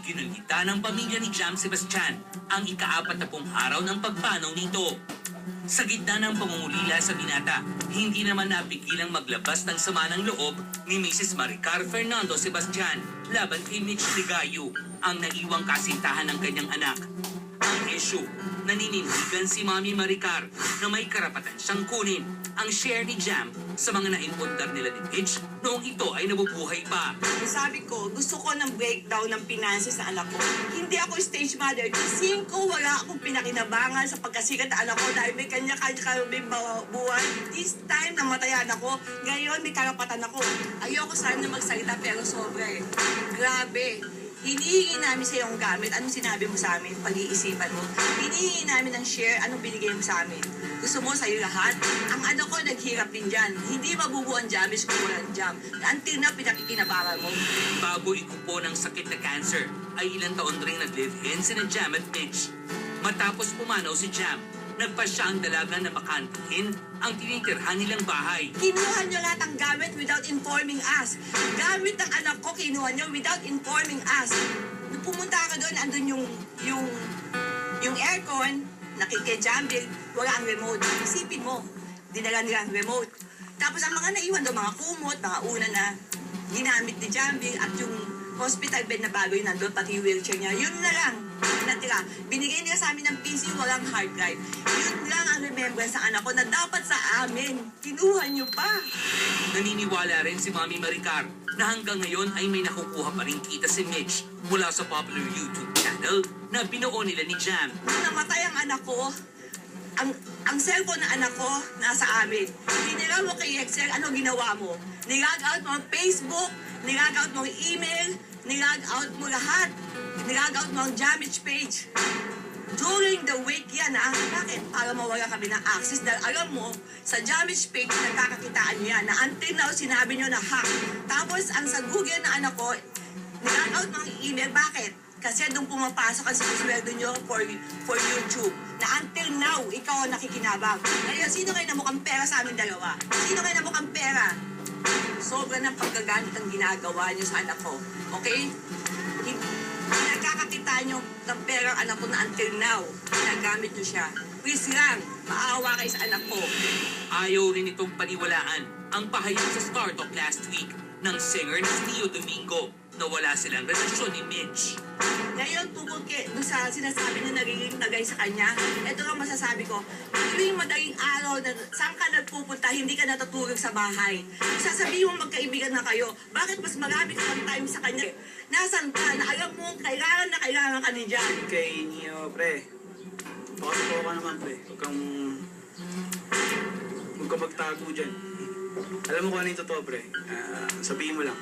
Iginunita ng pamilya ni Jam Sebastian ang ika-40 araw ng pagpanaw nito. Sa gitna ng pangungulila sa binata, hindi naman napigilang maglabas ng sama ng loob ni Mrs. Maricar Fernando Sebastian laban kay Mitch Ligayo, ang naiwang kasintahan ng kanyang anak. Ang issue, naninindigan si Mami Maricar na may karapatan siyang kunin ang share ni Jam sa mga naimpundar nila ni Mitch noong ito ay nabubuhay pa. Sabi ko, gusto ko ng breakdown ng finances ng anak ko. Hindi ako stage mother. Kasi ko wala akong pinakinabangan sa pagkasikat ng anak ko dahil may kanya-kanya kami buwan. This time, namatayan ako. Ngayon, may karapatan ako. Ayoko sana magsalita pero sobra eh. Grabe. Hinihingi namin sa iyong gamit. Anong sinabi mo sa amin? Pag-iisipan mo. Hinihingi namin ng share. Anong binigay mo sa amin? Gusto mo sa'yo lahat? Ang anak ko naghirap din dyan. Hindi mabubuo ang jamis kung walang jam. Until na pinakikinabangan mo. Bago ikupo ng sakit na cancer, ay ilang taon rin nag-live-in sina Jam at Mitch. Matapos pumanaw si Jam, nagpa siya ang dalaga na makantuhin ang tinitirhan nilang bahay. Kinuha niyo lahat ang gamit without informing us. Gamit ng anak ko, kinuha niyo without informing us. Nung pumunta ka doon, andun yung aircon, nakikijambil, wala ang remote. Isipin mo, dinala nila ang remote. Tapos ang mga naiwan doon, mga kumot, mga una na ginamit ni Jambil at yung hospital bed na bago yun nandun, pati wheelchair niya, yun na lang natira. Binigay nila sa amin ng PC, walang hard drive. Yun lang ang remembrance sa anak ko na dapat sa amin. Kinuha niyo pa. Naniniwala rin si Mami Maricar na hanggang ngayon ay may nakukuha pa rin kita si Mitch mula sa popular YouTube channel na binuo nila ni Jam. Nung namatay ang anak ko, ang cellphone ng anak ko nasa amin. Tinira mo kay Excel, ano ginawa mo? Nilog out mo ang Facebook, nilog out mo ang email, nilog out mo lahat. Nilog out mo ang damage page. During the week yan, bakit? Para mawala kami ng access dahil alam mo, sa damage page, nagkakakitaan niya na until now, sinabi niyo na hack. Tapos, ang sa Google na anak ko, nilog out mo ang email, bakit? Kasi doon pumapasok ang sinusweldo nyo for YouTube. Na until now, ikaw ang nakikinabang. Kaya sino kayo na mukhang pera sa amin dalawa? Sino kayo na mukhang pera? Sobra ng paggagamit ang ginagawa nyo sa anak ko. Okay? Nagkakakita nyo ng perang anak ko na until now. Ginagamit nyo siya. Please lang, maawa kayo sa anak ko. Ayaw rin itong paniwalaan ang pahayag sa Star Talk last week ng singer na Leo Domingo na wala silang relasyon ni Mitch. Ngayon, tungkol doon sa sinasabi na nagiging tagay sa kanya, ito lang masasabi ko, tuwing madaling araw na saan ka nagpupunta, hindi ka natutulog sa bahay. Sasabihin mo magkaibigan na kayo, bakit mas marami ka pang time sa kanya? Nasaan ka? Na alam mo, kailangan ka ni Jan. Kay Neo, pre. Pakasuko ka naman, pre. Huwag kang magtago dyan. Alam mo kung ano yung totoo, pre. Sabihin mo lang.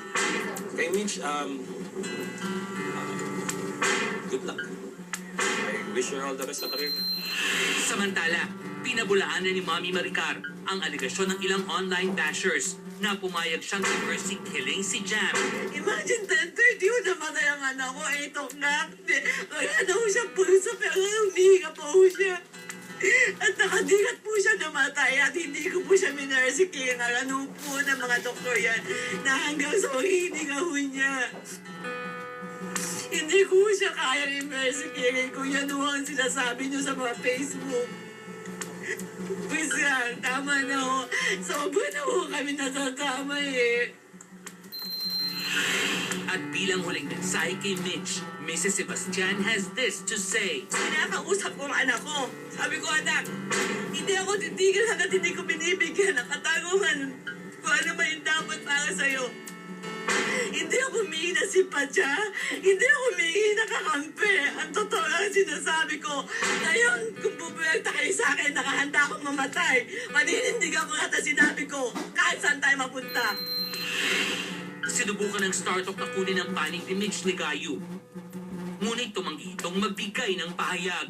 Kay Mitch, good luck. I wish you all the best sa career. Samantala, pinabulaan na ni Mami Maricar ang aligasyon ng ilang online bashers na pumayag siyang i-mercy killing si Jam. Imagine 10:30 yun namatay ang anak ko, 8 o'clock. Wala na ho siya pulso, pero humihinga pa ho siya. At nakadilat po siya namatay at hindi ko po siya minercy killing. Ano po ng mga doktor yan na hanggang sa hininga ho niya. Hindi ko siya kaya i-mercy killing kung yan ho ang sinasabi niyo sa mga Facebook. Please lang, tama na ho. Sobra na ho kami natatama eh. At bilang huling mensahe kay Mitch, Mrs. Sebastian has this to say. Kinakausap ko ang anak ko. Sabi ko, anak, hindi ako titigil hanggat hindi ko binibigyan ng katangungan kung ano ba yung dapat para sa'yo. Hindi ako humingi na simpatya. Hindi ako humingi na kakampi. Ang totoo lang sinasabi ko. Ngayon, kung bubuelta kayo sa akin, nakahanda akong mamatay. Maninindigan ko lahat na sinabi ko. Kahit saan tayo mapunta. Sinubukan ng Star Talk na kunin ang panig ni Mitch Ligayo. Ngunit tumanggi itong magbigay ng pahayag.